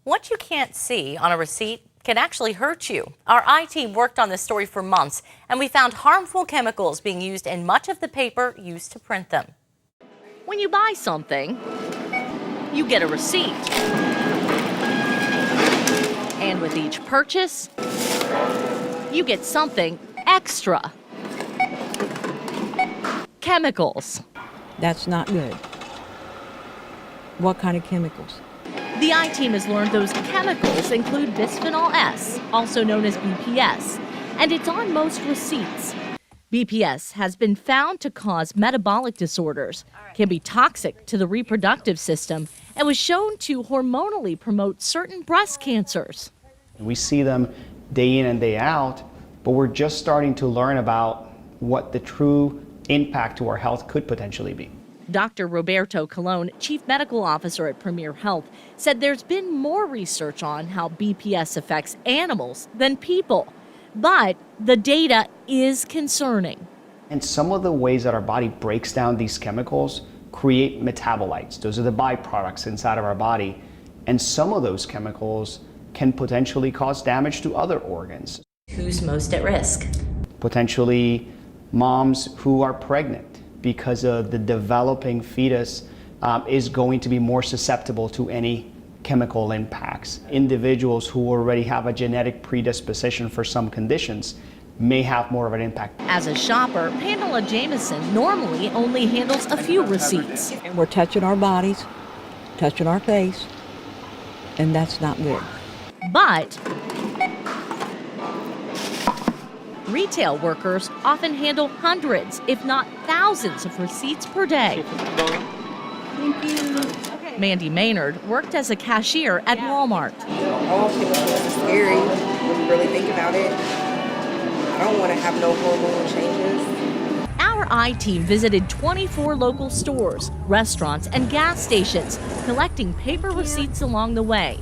What you can't see on a receipt can actually hurt you. Our IT worked on this story for months, and we found harmful chemicals being used in much of the paper used to print them. When you buy something, you get a receipt. And with each purchase, you get something extra. Chemicals. That's not good. What kind of chemicals? The I-Team has learned those chemicals include bisphenol S, also known as BPS, and it's on most receipts. BPS has been found to cause metabolic disorders, can be toxic to the reproductive system, and was shown to hormonally promote certain breast cancers. We see them day in and day out, but we're just starting to learn about what the true impact to our health could potentially be. Dr. Roberto Colon, Chief Medical Officer at Premier Health, said there's been more research on how BPS affects animals than people, but the data is concerning. And some of the ways that our body breaks down these chemicals create metabolites. Those are the byproducts inside of our body. And some of those chemicals can potentially cause damage to other organs. Who's most at risk? Potentially moms who are pregnant, because of the developing fetus is going to be more susceptible to any chemical impacts. Individuals who already have a genetic predisposition for some conditions may have more of an impact. As a shopper, Pamela Jameson normally only handles a few receipts. And we're touching our bodies, touching our face, and that's not good. But retail workers often handle hundreds, if not thousands, of receipts per day. Thank you. Mandy Maynard worked as a cashier at Walmart. All chemicals are scary when you really think about it. I don't want to have no hormonal changes. Our I-Team visited 24 local stores, restaurants, and gas stations, collecting paper receipts along the way.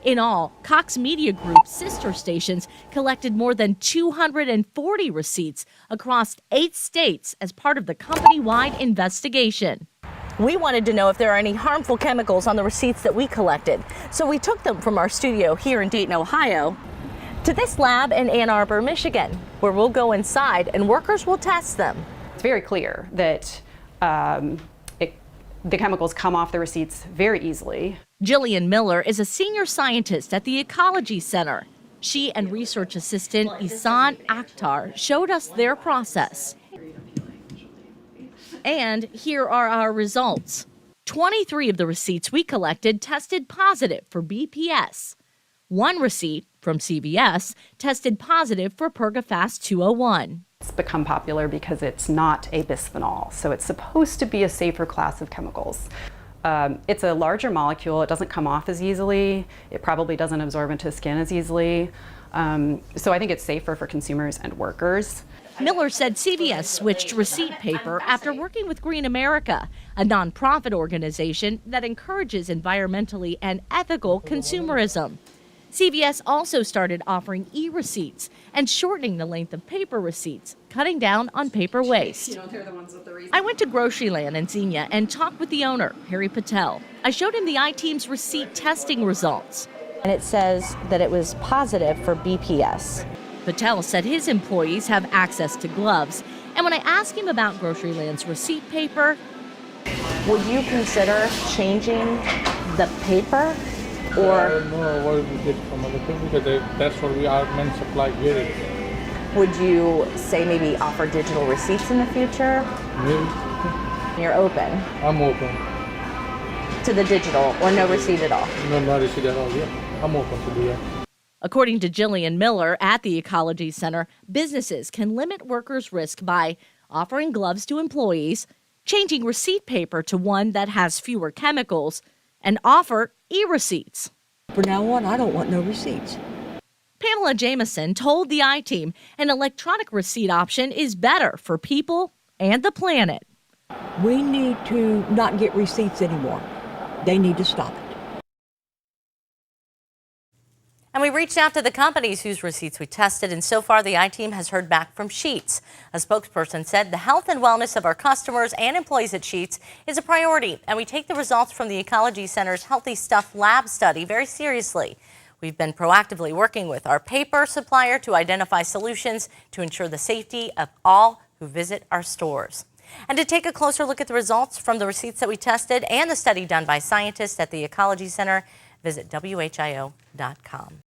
In all, Cox Media Group's sister stations collected more than 240 receipts across 8 states as part of the company-wide investigation. We wanted to know if there are any harmful chemicals on the receipts that we collected, so we took them from our studio here in Dayton, Ohio, to this lab in Ann Arbor, Michigan, where we'll go inside and workers will test them. It's very clear that the chemicals come off the receipts very easily. Jillian Miller is a senior scientist at the Ecology Center. She and research assistant Isan Akhtar showed us their process. And here are our results. 23 of the receipts we collected tested positive for BPS. One receipt from CVS tested positive for Pergafast 201. It's become popular because it's not a bisphenol, so it's supposed to be a safer class of chemicals. It's a larger molecule. It doesn't come off as easily. It probably doesn't absorb into skin as easily. So I think it's safer for consumers and workers. Miller said CVS switched to receipt paper after working with Green America, a nonprofit organization that encourages environmentally and ethical consumerism. CVS also started offering e-receipts and shortening the length of paper receipts, cutting down on paper waste. I went to Groceryland in Xenia and talked with the owner, Harry Patel. I showed him the I-Team's receipt testing results. And it says that it was positive for BPS. Patel said his employees have access to gloves. And when I asked him about Groceryland's receipt paper, would you consider changing the paper? Or no, what we get from other people, because that's what our main supply here is. Would you say maybe offer digital receipts in the future? Maybe. You're open? I'm open. To the digital or no receipt at all? No, not receipt at all, yeah. I'm open to do that. According to Jillian Miller at the Ecology Center, businesses can limit workers' risk by offering gloves to employees, changing receipt paper to one that has fewer chemicals, and offer e-receipts. From now on, I don't want no receipts. Pamela Jameson told the I-Team an electronic receipt option is better for people and the planet. We need to not get receipts anymore. They need to stop it. And we reached out to the companies whose receipts we tested, and so far the I-Team has heard back from Sheetz. A spokesperson said the health and wellness of our customers and employees at Sheetz is a priority, and we take the results from the Ecology Center's Healthy Stuff lab study very seriously. We've been proactively working with our paper supplier to identify solutions to ensure the safety of all who visit our stores. And to take a closer look at the results from the receipts that we tested and the study done by scientists at the Ecology Center, visit WHIO.com.